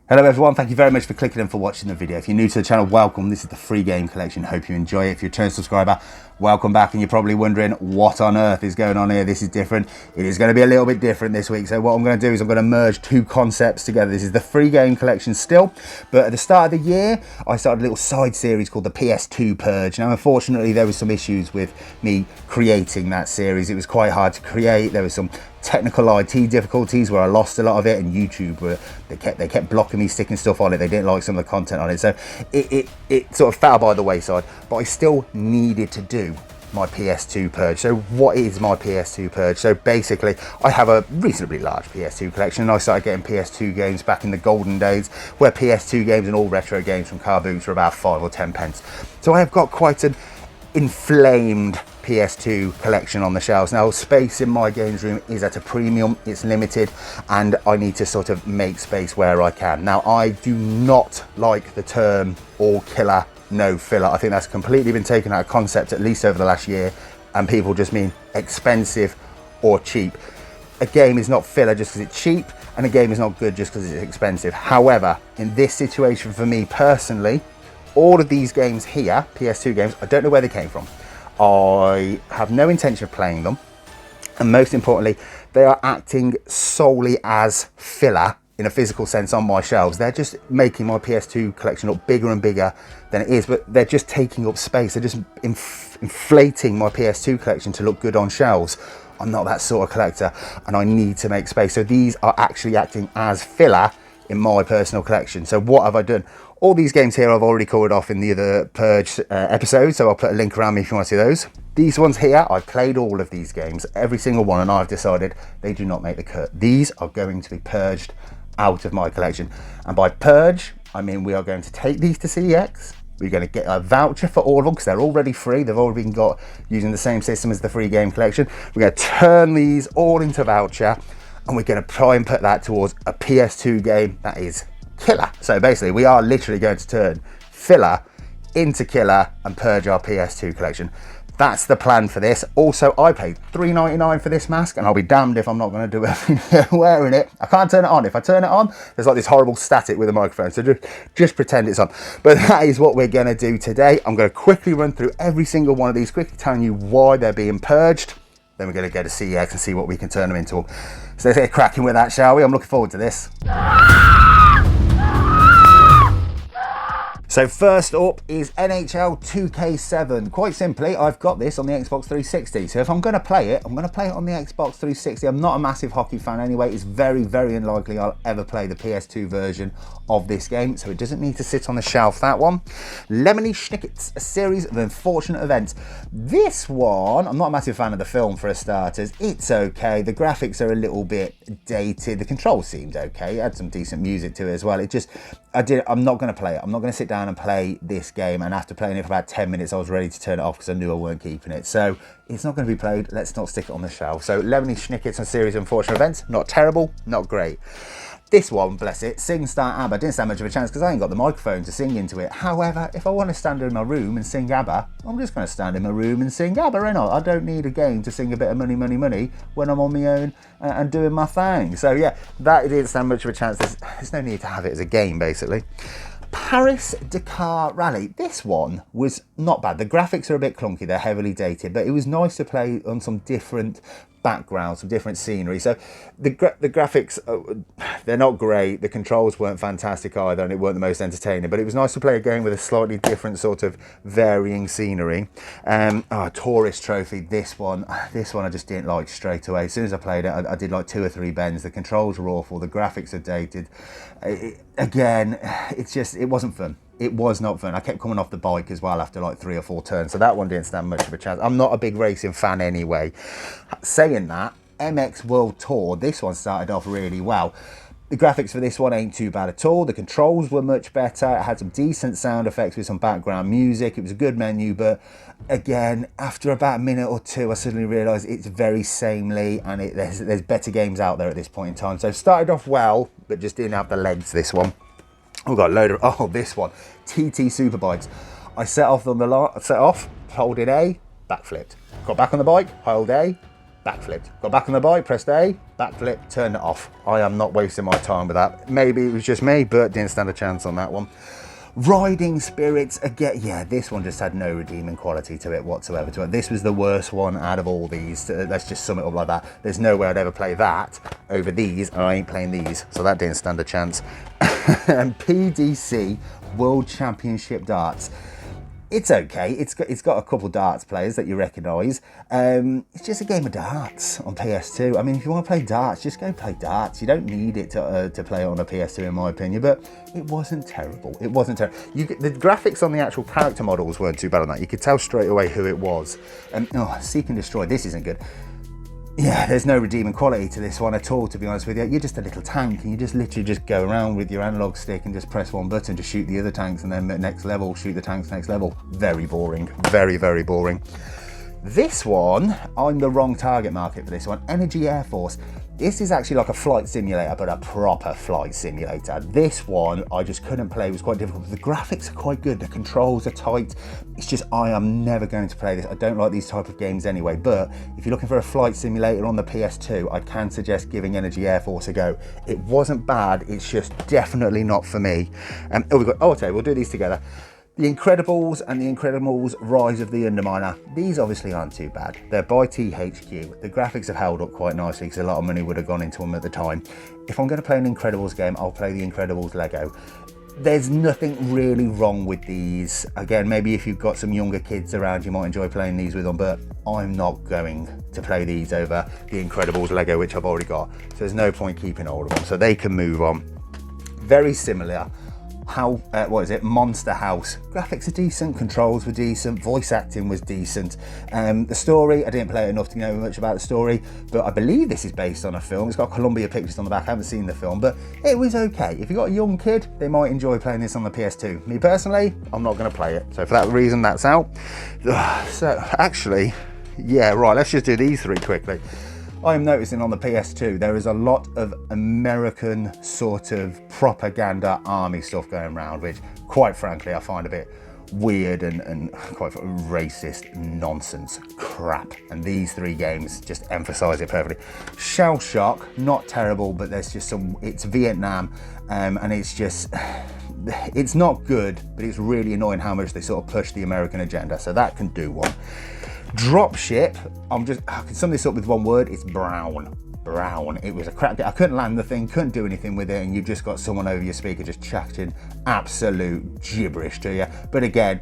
Hello everyone, thank you very much for clicking and for watching the video. If you're new to the channel, welcome. This is the free game collection. Hope you enjoy it. If you're a return subscriber, welcome back. And you're probably wondering what on earth is going on here. This is different. It is going to be a little bit different this week. So what I'm going to do is I'm going to merge two concepts together. This is the free game collection still, but at the start of the year, I started a little side series called the PS2 Purge. Now, unfortunately, there was some issues with me creating that series. It was quite hard to create. There was some technical IT difficulties where I lost a lot of it, and YouTube they kept blocking me sticking stuff on it. They didn't like some of the content on it, so it sort of fell by the wayside. But I still needed to do my PS2 purge. So what is my PS2 purge? So basically, I have a reasonably large PS2 collection, and I started getting PS2 games back in the golden days where PS2 games and all retro games from car boots were about 5 or 10 pence. So I have got quite an inflamed PS2 collection on the shelves. Now, space in my games room is at a premium, it's limited, and I need to sort of make space where I can. Now, I do not like the term all killer, no filler. I think that's completely been taken out of concept, at least over the last year, and people just mean expensive or cheap. A game is not filler just because it's cheap, and a game is not good just because it's expensive. However, in this situation for me personally, all of these games here, PS2 games, I don't know where they came from. I have no intention of playing them, and most importantly, they are acting solely as filler in a physical sense on my shelves. They're just making my PS2 collection look bigger and bigger than it is, but they're just taking up space. They're just inflating my PS2 collection to look good on shelves. I'm not that sort of collector, and I need to make space. So these are actually acting as filler in my personal collection. So what have I done? All these games here I've already covered off in the other Purge episodes, so I'll put a link around me if you want to see those. These ones here, I've played all of these games, every single one, and I've decided they do not make the cut. These are going to be purged out of my collection. And by purge, I mean we are going to take these to CEX. We're going to get a voucher for all of them because they're already free. They've already been got using the same system as the free game collection. We're going to turn these all into voucher, and we're going to try and put that towards a PS2 game that is killer. So basically, we are literally going to turn filler into killer and purge our PS2 collection. That's the plan for this. Also, I paid $3.99 for this mask, and I'll be damned if I'm not going to do it wearing it. I can't turn it on. If I turn it on, there's like this horrible static with the microphone, so just pretend it's on. But that is what we're going to do today. I'm going to quickly run through every single one of these, quickly telling you why they're being purged. Then we're going to go to CEX and see what we can turn them into. So let's get cracking with that, shall we? I'm looking forward to this. So first up is NHL 2K7. Quite simply, I've got this on the Xbox 360. So if I'm going to play it, I'm going to play it on the Xbox 360. I'm not a massive hockey fan anyway. It's very, very unlikely I'll ever play the PS2 version of this game. So it doesn't need to sit on the shelf, that one. Lemony Snicket's A Series of Unfortunate Events. This one, I'm not a massive fan of the film for starters. It's okay. The graphics are a little bit dated. The controls seemed okay. It had some decent music to it as well. I'm not going to play it. I'm not going to sit down and play this game, and after playing it for about 10 minutes I was ready to turn it off because I knew I weren't keeping it. So it's not going to be played. Let's not stick it on the shelf. So Lemony Snicket's A Series of Unfortunate Events. Not terrible, not great. This one, bless it, Sing Star ABBA. Didn't stand much of a chance because I ain't got the microphone to sing into it. However, if I want to stand in my room and sing ABBA, I'm just going to stand in my room and sing ABBA, ain't I? I don't need a game to sing a bit of money, money, money when I'm on my own and doing my thing. So yeah, that didn't stand much of a chance. There's no need to have it as a game, basically. Paris-Dakar Rally. This one was not bad. The graphics are a bit clunky. They're heavily dated, but it was nice to play on some different backgrounds, some different scenery. So the graphics, they're not great. The controls weren't fantastic either, and it weren't the most entertaining, but it was nice to play a game with a slightly different sort of varying scenery. Tourist Trophy. This one I just didn't like straight away. As soon as I played it, I did like 2 or 3 bends. The controls were awful. The graphics are dated. It wasn't fun. It was not fun. I kept coming off the bike as well after like 3 or 4 turns, so that one didn't stand much of a chance. I'm not a big racing fan anyway. Saying that, MX World Tour, this one started off really well. The graphics for this one ain't too bad at all. The controls were much better. It had some decent sound effects with some background music. It was a good menu, but again, after about a minute or 2, I suddenly realised it's very samey, and there's better games out there at this point in time. So started off well, but just didn't have the legs, this one. We've got a load of, this one, TT Superbikes. I set off, holding A, backflipped. Got back on the bike, hold A, backflipped. Got back on the bike, pressed A, backflip, turned it off. I am not wasting my time with that. Maybe it was just me, but didn't stand a chance on that one. Riding Spirits, again, yeah, this one just had no redeeming quality to it whatsoever. This was the worst one out of all these. Let's just sum it up like that. There's no way I'd ever play that over these, and I ain't playing these, so that didn't stand a chance. And PDC World Championship Darts. It's okay. It's got a couple darts players that you recognise. It's just a game of darts on PS2. I mean, if you want to play darts, just go play darts. You don't need it to play it on a PS2, in my opinion. But it wasn't terrible. It wasn't terrible. The graphics on the actual character models weren't too bad on that. You could tell straight away who it was. Seek and Destroy. This isn't good. Yeah, there's no redeeming quality to this one at all, to be honest with you. You're just a little tank, and you just literally just go around with your analog stick and just press one button to shoot the other tanks, and then next level, shoot the tanks next level. Very boring. Very, very boring. This one, I'm the wrong target market for this one. Energy Air Force. This is actually like a flight simulator, but a proper flight simulator. This one, I just couldn't play. It was quite difficult. The graphics are quite good. The controls are tight. It's just, I am never going to play this. I don't like these type of games anyway, but if you're looking for a flight simulator on the PS2, I can suggest giving Energy Air Force a go. It wasn't bad. It's just definitely not for me. Okay, we'll do these together. The Incredibles and The Incredibles Rise of the Underminer. These obviously aren't too bad. They're by THQ. The graphics have held up quite nicely because a lot of money would have gone into them at the time. If I'm going to play an Incredibles game, I'll play The Incredibles Lego. There's nothing really wrong with these. Again, maybe if you've got some younger kids around, you might enjoy playing these with them, but I'm not going to play these over The Incredibles Lego, which I've already got. So there's no point keeping hold of them. So they can move on. Very similar. Monster House. Graphics are decent, controls were decent, voice acting was decent. The story, I didn't play it enough to know much about the story, but I believe this is based on a film. It's got Columbia Pictures on the back. I haven't seen the film, but it was okay. If you've got a young kid, they might enjoy playing this on the PS2. Me personally, I'm not going to play it. So for that reason, that's out. So actually, yeah, right, let's just do these three quickly. I am noticing on the PS2 there is a lot of American sort of propaganda army stuff going around, which quite frankly I find a bit weird and quite racist nonsense crap, and these three games just emphasize it perfectly. Shell Shock, not terrible, but there's just it's Vietnam, and it's just, it's not good, but it's really annoying how much they sort of push the American agenda, so that can do one. Dropship, I can sum this up with one word, it's brown. It was a crap game. I couldn't land the thing, couldn't do anything with it, and you've just got someone over your speaker just chatting absolute gibberish to you. But again,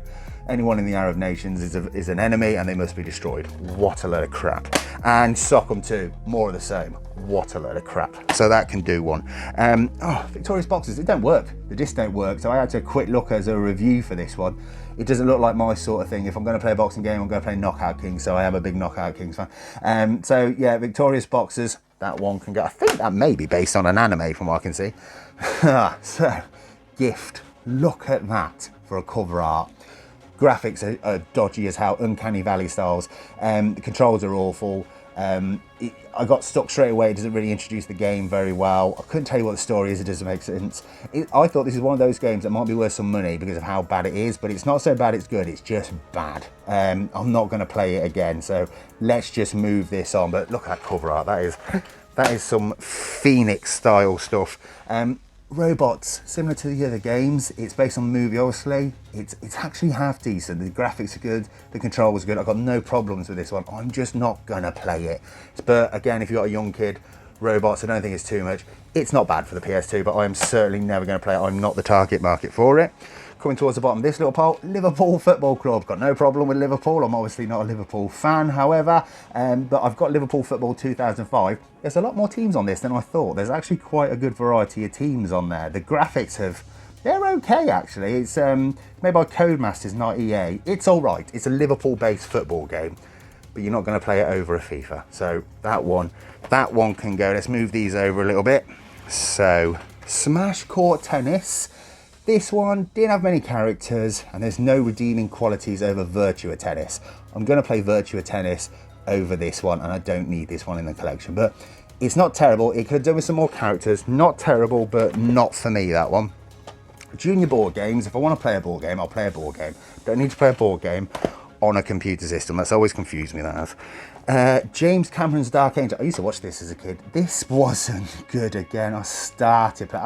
anyone in the Arab nations is an enemy and they must be destroyed. What a load of crap. And Socom 2, more of the same. What a load of crap. So that can do one. Victorious Boxers, it don't work. The discs don't work, so I had to quick look as a review for this one. It doesn't look like my sort of thing. If I'm going to play a boxing game, I'm going to play Knockout Kings, so I am a big Knockout Kings fan. So yeah, Victorious Boxers, that one can go. I think that may be based on an anime from what I can see. So, Gift, look at that for a cover art. Graphics are dodgy as hell, Uncanny Valley styles. The controls are awful. I got stuck straight away. It doesn't really introduce the game very well. I couldn't tell you what the story is. It doesn't make sense. I thought this is one of those games that might be worth some money because of how bad it is, but it's not so bad it's good. It's just bad. I'm not going to play it again, so let's just move this on. But look at that cover art. That is some Phoenix style stuff. Robots, similar to the other games. It's based on the movie, obviously. It's actually half decent. The graphics are good, the control was good. I've got no problems with this one. I'm just not gonna play it. But again, if you've got a young kid, robots, I don't think it's too much. It's not bad for the PS2, but I am certainly never gonna play it. I'm not the target market for it. Coming towards the bottom of this little pile, Liverpool Football Club. Got no problem with Liverpool. I'm obviously not a Liverpool fan, however, but I've got Liverpool Football 2005. There's a lot more teams on this than I thought. There's actually quite a good variety of teams on there. The graphics they're okay actually. It's made by Codemasters, not EA. It's all right. It's a Liverpool-based football game, but you're not going to play it over a FIFA. So that one can go. Let's move these over a little bit. So Smash Court Tennis. This one didn't have many characters and there's no redeeming qualities over Virtua Tennis. I'm going to play Virtua Tennis over this one and I don't need this one in the collection, but it's not terrible. It could have done with some more characters. Not terrible, but not for me, that one. Junior board games. If I want to play a board game, I'll play a board game. Don't need to play a board game on a computer system. That's always confused me, that has. James Cameron's Dark Angel. I used to watch this as a kid. This wasn't good again. I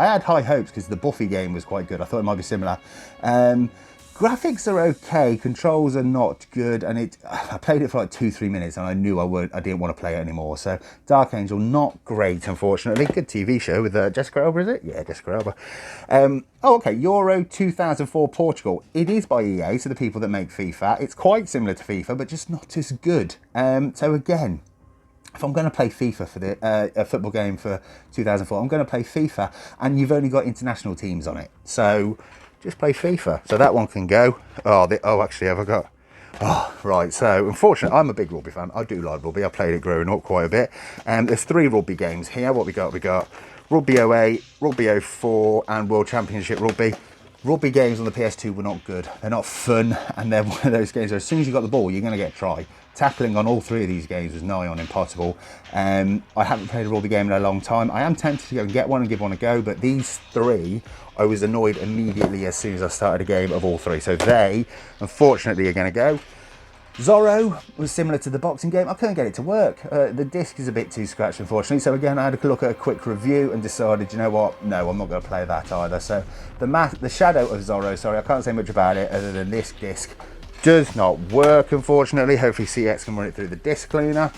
had high hopes because the Buffy game was quite good. I thought it might be similar. Graphics are okay, controls are not good, and I played it for like 2-3 minutes and I knew I didn't want to play it anymore. So Dark Angel, not great, unfortunately. Good TV show with Jessica Alba, is it? Yeah, Jessica Alba. Oh, okay, Euro 2004 Portugal. It is by EA, so the people that make FIFA. It's quite similar to FIFA, but just not as good. So again, if I'm going to play FIFA for a football game for 2004, I'm going to play FIFA, and you've only got international teams on it. So just play FIFA. So that one can go. Actually, have I got... Oh, right. So, unfortunately, I'm a big rugby fan. I do like rugby. I played it growing up quite a bit. There's 3 rugby games here. What we got? We got Rugby 08, Rugby 04, and World Championship Rugby. Rugby games on the PS2 were not good. They're not fun, and they're one of those games where as soon as you got the ball, you're going to get a try. Tackling on all 3 of these games was nigh on impossible. I haven't played a rugby game in a long time. I am tempted to go and get one and give one a go, but these 3, I was annoyed immediately as soon as I started a game of all 3. So they, unfortunately, are going to go. Zorro was similar to the boxing game. I couldn't get it to work. The disc is a bit too scratched, unfortunately. So again, I had to look at a quick review and decided, you know what? No, I'm not going to play that either. So the Shadow of Zorro, sorry, I can't say much about it other than this disc does not work, unfortunately. Hopefully CX can run it through the disc cleaner.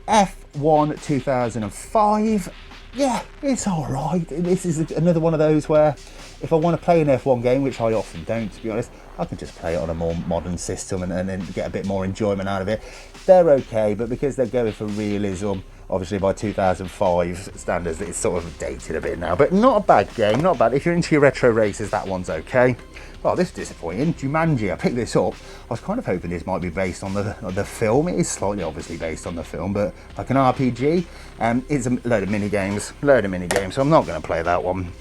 F1 2005. Yeah, it's all right. This is another one of those where if I want to play an F1 game, which I often don't, to be honest, I can just play it on a more modern system and then get a bit more enjoyment out of it. They're okay, but because they're going for realism, obviously by 2005 standards, it's sort of dated a bit now. But not a bad game, not bad. If you're into your retro races, that one's okay. Oh, this is disappointing. Jumanji, I picked this up. I was kind of hoping this might be based on the film. It is slightly obviously based on the film, but like an RPG. It's a load of mini games, so I'm not going to play that one.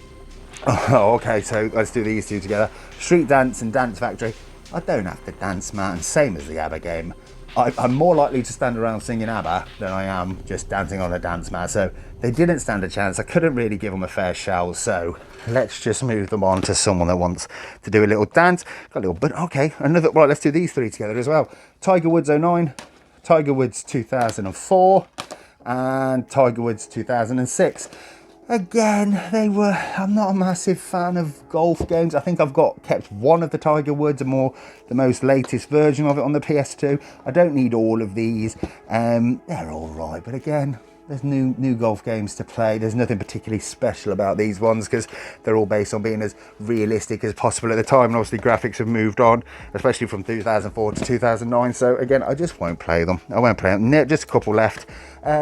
Oh, okay, so let's do these 2 together. Street Dance and Dance Factory. I don't have to dance, man, same as the ABBA game. I'm more likely to stand around singing ABBA than I am just dancing on a dance mat. So they didn't stand a chance. I couldn't really give them a fair shout. So let's just move them on to someone that wants to do a little dance. Got a little, but okay, another. Right, let's do these 3 together as well. Tiger Woods 09, Tiger Woods 2004, and Tiger Woods 2006. Again, I'm not a massive fan of golf games. I think I've kept one of the Tiger Woods, the most latest version of it on the PS2. I don't need all of these. They're all right, but again, there's new golf games to play. There's nothing particularly special about these ones because they're all based on being as realistic as possible at the time. And obviously graphics have moved on, especially from 2004 to 2009. So again, I just won't play them. I won't play them. Just a couple left.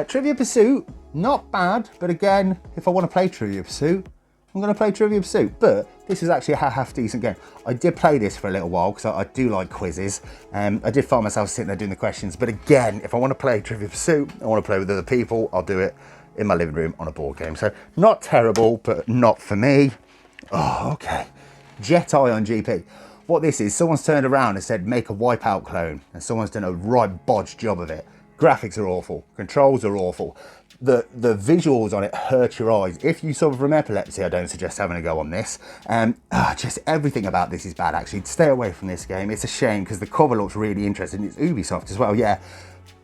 Trivia Pursuit, not bad. But again, if I want to play Trivia Pursuit, I'm going to play Trivia Pursuit. But this is actually a half decent game. I did play this for a little while because I do like quizzes. I did find myself sitting there doing the questions. But again, if I want to play Trivia Pursuit, I want to play with other people, I'll do it in my living room on a board game. So not terrible, but not for me. Oh, okay. Jet Eye on GP. What this is, someone's turned around and said, make a Wipeout clone. And someone's done a right bodged job of it. Graphics are awful. Controls are awful. The visuals on it hurt your eyes. If you suffer from epilepsy, I don't suggest having a go on this. Just everything about this is bad, actually. Stay away from this game. It's a shame because the cover looks really interesting. It's Ubisoft as well, yeah.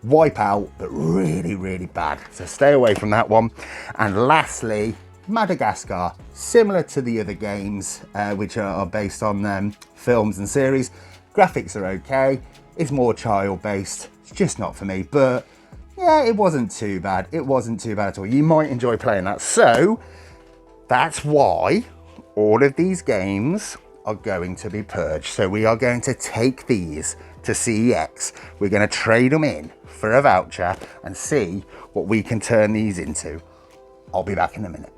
Wipeout, but really, really bad. So stay away from that one. And lastly, Madagascar. Similar to the other games, which are based on films and series. Graphics are okay. It's more child-based. It's just not for me, but yeah, it wasn't too bad. It wasn't too bad at all. You might enjoy playing that. So that's why all of these games are going to be purged. So we are going to take these to CEX. We're going to trade them in for a voucher and see what we can turn these into. I'll be back in a minute.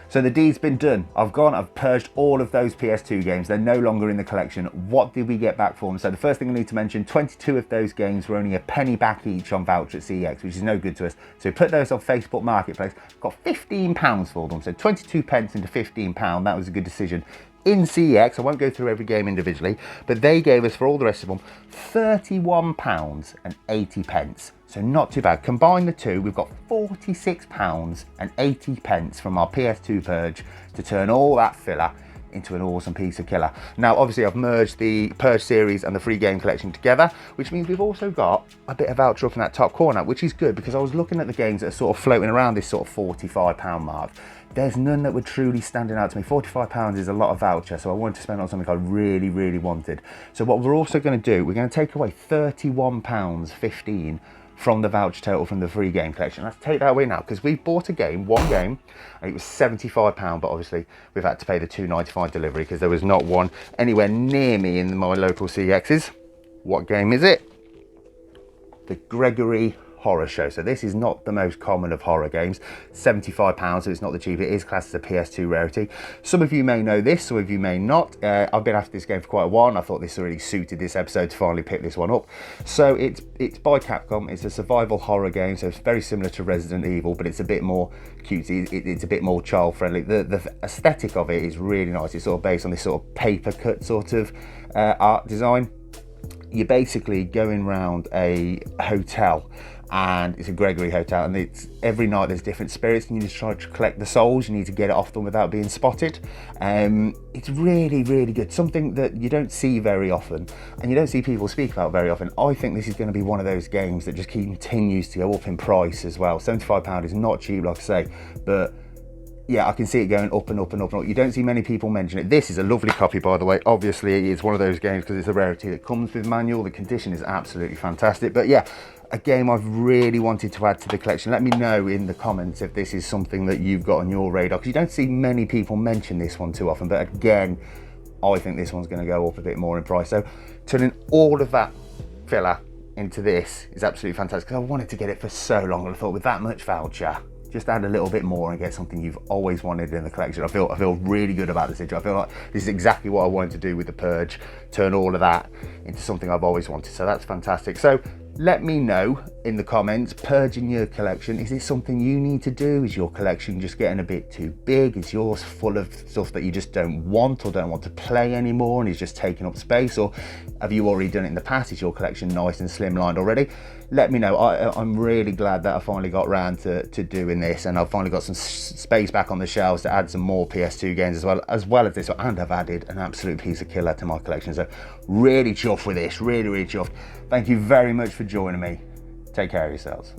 So the deed's been done. I've purged all of those PS2 games. They're no longer in the collection. What did we get back for them? So the first thing I need to mention, 22 of those games were only a penny back each on voucher at CEX, which is no good to us. So we put those on Facebook Marketplace, got £15 for them. So 22 pence into £15, that was a good decision. In CEX, I won't go through every game individually, but they gave us for all the rest of them £31.80. So not too bad. Combine the two, we've got £46.80 from our PS2 Purge to turn all that filler into an awesome piece of killer. Now, obviously, I've merged the Purge series and the free game collection together, which means we've also got a bit of voucher up in that top corner, which is good because I was looking at the games that are sort of floating around this sort of £45 mark. There's none that were truly standing out to me. £45 is a lot of voucher, so I wanted to spend on something I really, really wanted. So what we're also going to do, we're going to take away £31.15 from the voucher total from the free game collection. Let's take that away now, because we bought a game, one game, and it was £75, but obviously we've had to pay the £2.95 delivery because there was not one anywhere near me in my local CXs. What game is it? The Gregory Horror Show. So this is not the most common of horror games. £75, so it's not the cheap. It is classed as a PS2 rarity. Some of you may know this, some of you may not. I've been after this game for quite a while, and I thought this really suited this episode to finally pick this one up. So it's by Capcom. It's a survival horror game, so it's very similar to Resident Evil, but it's a bit more cutesy. It's a bit more child friendly. The aesthetic of it is really nice. It's sort of based on this sort of paper cut sort of art design. You're basically going around a hotel, and it's a Gregory hotel, and it's every night there's different spirits, and you just try to collect the souls. You need to get it off them without being spotted. It's really, really good. Something that you don't see very often, and you don't see people speak about very often. I think this is going to be one of those games that just continues to go up in price as well. £75 is not cheap, like I say, but yeah, I can see it going up and up and up and up. You don't see many people mention it. This is a lovely copy, by the way. Obviously, it's one of those games because it's a rarity that comes with manual. The condition is absolutely fantastic. But yeah, a game I've really wanted to add to the collection. Let me know in the comments if this is something that you've got on your radar, because you don't see many people mention this one too often. But again, I think this one's going to go up a bit more in price. So turning all of that filler into this is absolutely fantastic, because I wanted to get it for so long, and I thought with that much voucher, just add a little bit more and get something you've always wanted in the collection. I feel really good about this. I feel like this is exactly what I wanted to do with the Purge, turn all of that into something I've always wanted. So that's fantastic. So let me know in the comments, purging your collection, is it something you need to do? Is your collection just getting a bit too big? Is yours full of stuff that you just don't want or don't want to play anymore and is just taking up space? Or have you already done it in the past? Is your collection nice and slimlined already? Let me know. I'm really glad that I finally got around to doing this, and I've finally got some space back on the shelves to add some more PS2 games as well as this one, and I've added an absolute piece of killer to my collection. So really chuffed with this, really chuffed. Thank you very much for joining me. Take care of yourselves.